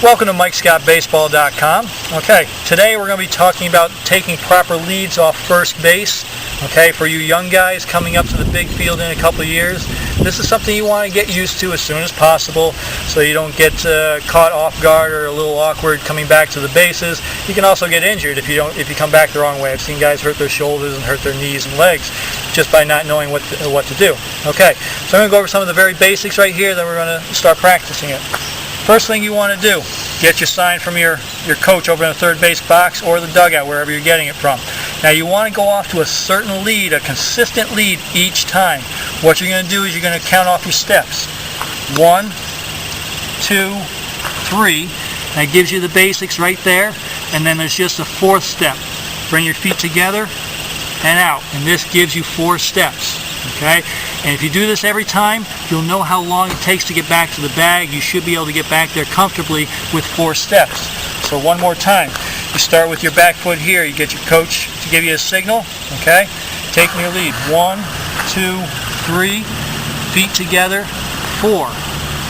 Welcome to MikeScottBaseball.com. Okay, today we're going to be talking about taking proper leads off first base. Okay, for you young guys coming up to the big field in a couple of years, this is something you want to get used to as soon as possible so you don't get caught off guard or a little awkward coming back to the bases. You can also get injured if you come back the wrong way. I've seen guys hurt their shoulders and hurt their knees and legs just by not knowing what to do. Okay, so I'm going to go over some of the very basics right here, then we're going to start practicing it. First thing you want to do, get your sign from your coach over in the third base box or the dugout, wherever you're getting it from. Now you want to go off to a certain lead, a consistent lead each time. What you're going to do is you're going to count off your steps. 1, 2, 3. That gives you the basics right there. And then there's just a fourth step. Bring your feet together and out. And this gives you 4 steps. Okay? And if you do this every time, you'll know how long it takes to get back to the bag. You should be able to get back there comfortably with 4 steps. So one more time. You start with your back foot here. You get your coach to give you a signal. Okay? Taking your lead. 1, 2, 3. Feet together. 4.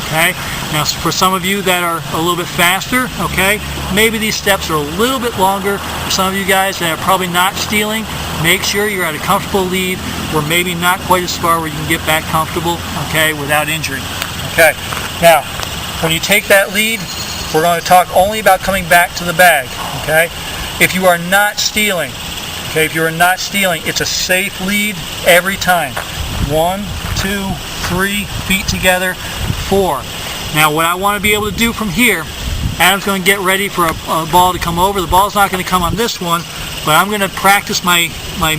Okay? Now for some of you that are a little bit faster, okay, maybe these steps are a little bit longer. For some of you guys that are probably not stealing, make sure you're at a comfortable lead or maybe not quite as far where you can get back comfortable, okay, without injury. Okay, now when you take that lead, we're going to talk only about coming back to the bag, okay? If you are not stealing, okay, it's a safe lead every time. 1, 2, 3, feet together, 4. Now what I want to be able to do from here, Adam's going to get ready for a ball to come over. The ball's not going to come on this one, but I'm going to practice my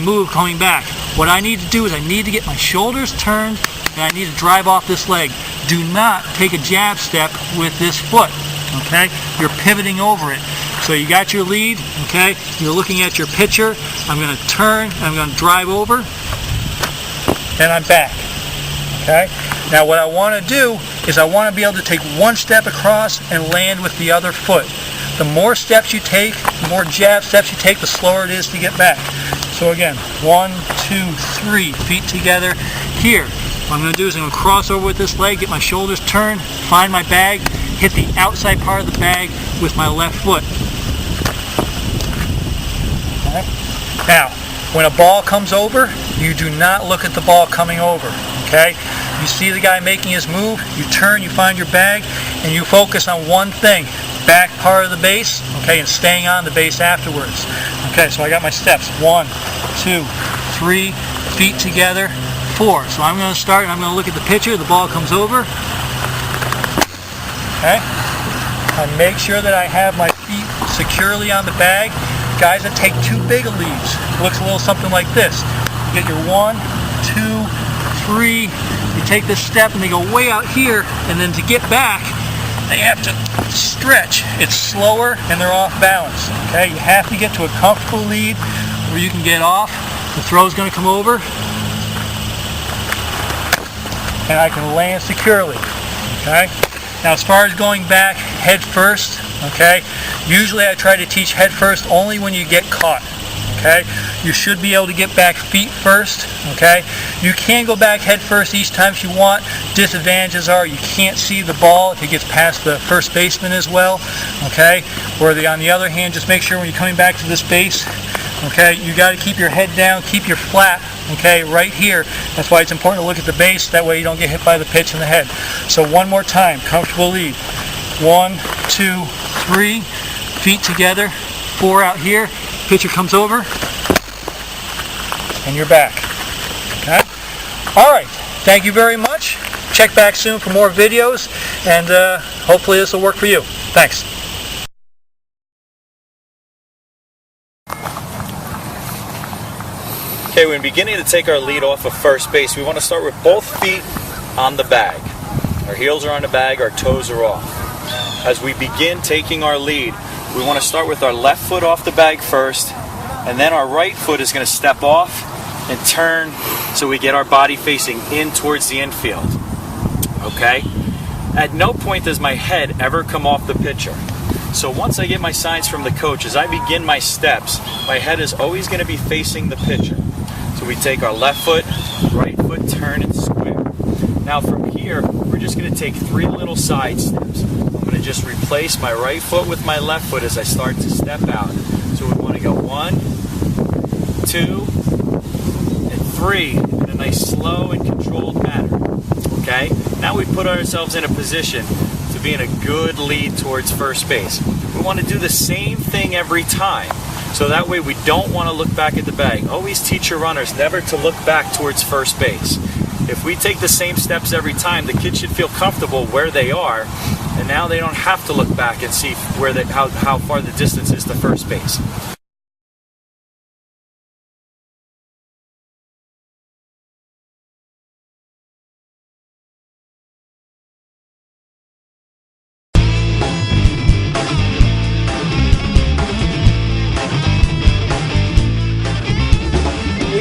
move coming back. What I need to do is I need to get my shoulders turned and I need to drive off this leg. Do not take a jab step with this foot, okay? You're pivoting over it. So you got your lead, okay? You're looking at your pitcher. I'm going to turn, I'm going to drive over, and I'm back, okay? Now what I want to do is I want to be able to take one step across and land with the other foot. The more steps you take, the more jab steps you take, the slower it is to get back. So again, 1, 2, 3, feet together. Here, what I'm going to do is I'm going to cross over with this leg, get my shoulders turned, find my bag, hit the outside part of the bag with my left foot. Okay. Now, when a ball comes over, you do not look at the ball coming over. Okay? You see the guy making his move, you turn, you find your bag, and you focus on one thing, back part of the base, okay, and staying on the base afterwards. Okay, so I got my steps. 1, 2, 3, feet together, 4. So I'm going to start and I'm going to look at the pitcher, the ball comes over. Okay? I make sure that I have my feet securely on the bag. Guys that take too big a leads, it looks a little something like this. You get your 1, 2, 3, you take this step and they go way out here, and then to get back they have to stretch. It's slower and they're off balance. Okay, you have to get to a comfortable lead where you can get off. The throw's going to come over and I can land securely. Okay, now as far as going back head first, okay, usually I try to teach head first only when you get caught. Okay, you should be able to get back feet first. Okay, you can go back head first each time if you want. Disadvantages are you can't see the ball if it gets past the first baseman as well. Okay, or on the other hand, just make sure when you're coming back to this base, okay, you got to keep your head down, keep your flap, okay, right here. That's why it's important to look at the base. That way you don't get hit by the pitch in the head. So one more time, comfortable lead. 1, 2, 3, feet together, 4 out here. Pitcher comes over, and you're back. Okay? All right. Thank you very much. Check back soon for more videos, and hopefully this will work for you. Thanks. Okay, when beginning to take our lead off of first base, we want to start with both feet on the bag. Our heels are on the bag, our toes are off. As we begin taking our lead, we want to start with our left foot off the bag first, and then our right foot is going to step off and turn so we get our body facing in towards the infield. Okay? At no point does my head ever come off the pitcher. So once I get my signs from the coach, as I begin my steps, my head is always going to be facing the pitcher. So we take our left foot, right foot, turn and square. Now from here, we're just just going to take 3 little side steps. I'm going to just replace my right foot with my left foot as I start to step out. So we want to go 1, 2, and 3 in a nice slow and controlled manner. Okay? Now we put ourselves in a position to be in a good lead towards first base. We want to do the same thing every time. So that way we don't want to look back at the bag. Always teach your runners never to look back towards first base. If we take the same steps every time, the kids should feel comfortable where they are, and now they don't have to look back and see how far the distance is to first base.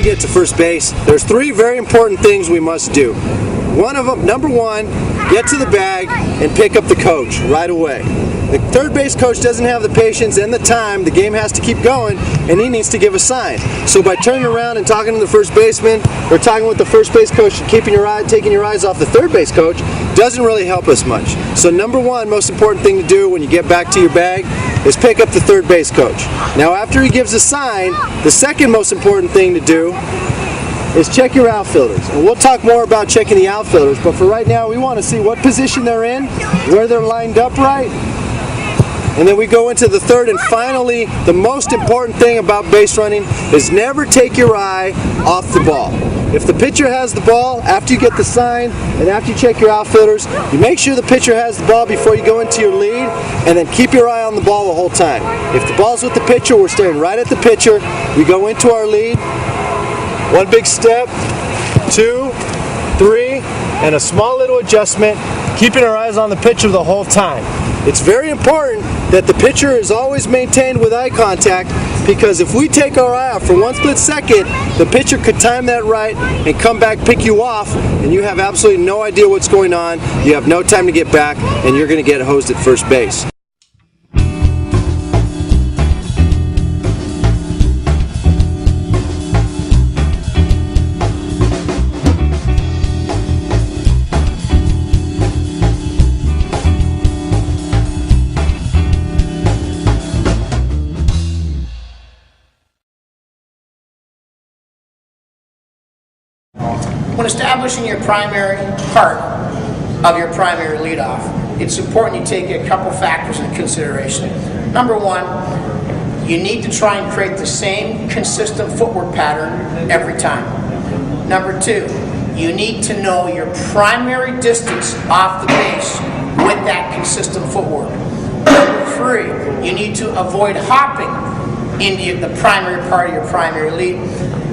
Get to first base, there's 3 very important things we must do. One of them, number 1, get to the bag and pick up the coach right away. The third base coach doesn't have the patience and the time. The game has to keep going, and he needs to give a sign. So by turning around and talking to the first baseman, or talking with the first base coach and taking your eyes off the third base coach, doesn't really help us much. So number 1, most important thing to do when you get back to your bag is pick up the third base coach. Now after he gives a sign, the second most important thing to do is check your outfielders. And we'll talk more about checking the outfielders, but for right now we want to see what position they're in, where they're lined up right, and then we go into the third and finally the most important thing about base running is never take your eye off the ball. If the pitcher has the ball, after you get the sign and after you check your outfielders, you make sure the pitcher has the ball before you go into your lead, and then keep your eye on the ball the whole time. If the ball's with the pitcher, we're staring right at the pitcher. We go into our lead. 1 big step, 2, 3, and a small little adjustment, keeping our eyes on the pitcher the whole time. It's very important that the pitcher is always maintained with eye contact, because if we take our eye off for 1 split second, the pitcher could time that right and come back, pick you off, and you have absolutely no idea what's going on. You have no time to get back, and you're going to get hosed at first base. When establishing your primary part of your primary leadoff, it's important you take a couple factors into consideration. Number 1, you need to try and create the same consistent footwork pattern every time. Number 2, you need to know your primary distance off the base with that consistent footwork. Number 3, you need to avoid hopping into the primary part of your primary lead.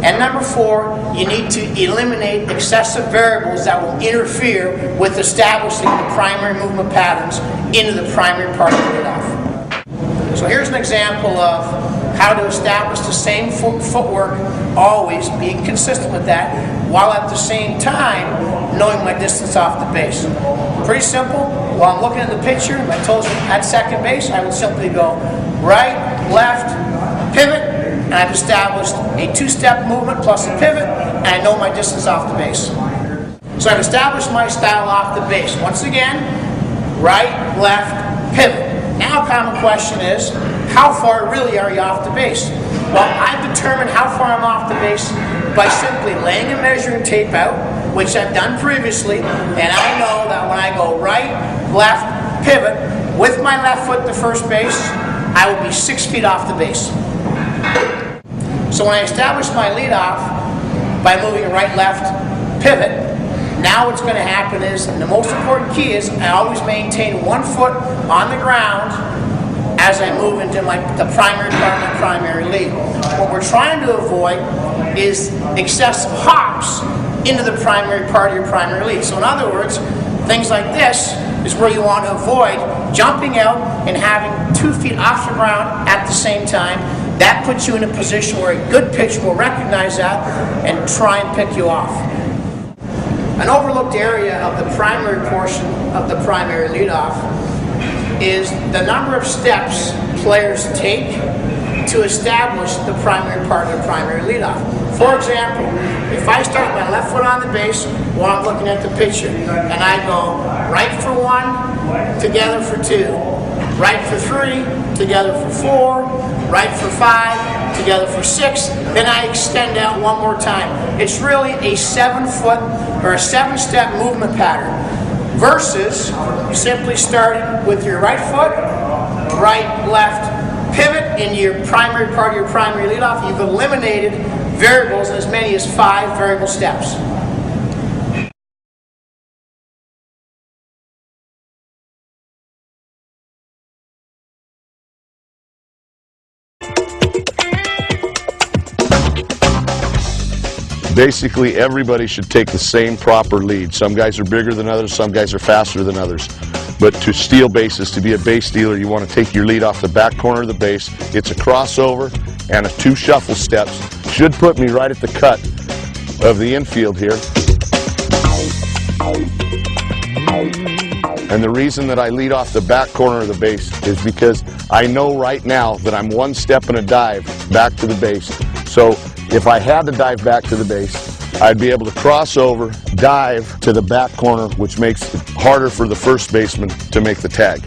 And number 4, you need to eliminate excessive variables that will interfere with establishing the primary movement patterns into the primary part of the leadoff. So here's an example of how to establish the same footwork, always being consistent with that, while at the same time knowing my distance off the base. Pretty simple. While I'm looking at the pitcher, my toes at second base, I would simply go right, left, pivot, and I've established a 2-step movement plus a pivot, and I know my distance off the base. So I've established my style off the base. Once again, right, left, pivot. Now a common question is, how far really are you off the base? Well, I've determined how far I'm off the base by simply laying a measuring tape out, which I've done previously, and I know that when I go right, left, pivot, with my left foot to first base, I will be 6 feet off the base. So when I establish my leadoff by moving right, left, pivot, now what's going to happen is, and the most important key is, I always maintain 1 foot on the ground as I move into the primary part of my primary lead. What we're trying to avoid is excessive hops into the primary part of your primary lead. So in other words, things like this is where you want to avoid jumping out and having 2 feet off the ground at the same time. That puts you in a position where a good pitcher will recognize that and try and pick you off. An overlooked area of the primary portion of the primary leadoff is the number of steps players take to establish the primary part of the primary leadoff. For example, if I start with my left foot on the base while I'm looking at the pitcher, and I go right for 1, together for 2, right for 3, together for 4, right for 5, together for 6, then I extend out one more time. It's really a 7-foot or a 7-step movement pattern versus you simply started with your right foot, right, left, pivot in your primary part of your primary leadoff. You've eliminated variables, as many as 5 variable steps. Basically, everybody should take the same proper lead. Some guys are bigger than others, some guys are faster than others. But to steal bases, to be a base stealer, you want to take your lead off the back corner of the base. It's a crossover and 2 shuffle steps. Should put me right at the cut of the infield here. And the reason that I lead off the back corner of the base is because I know right now that I'm 1 step and a dive back to the base. So if I had to dive back to the base, I'd be able to cross over, dive to the back corner, which makes it harder for the first baseman to make the tag.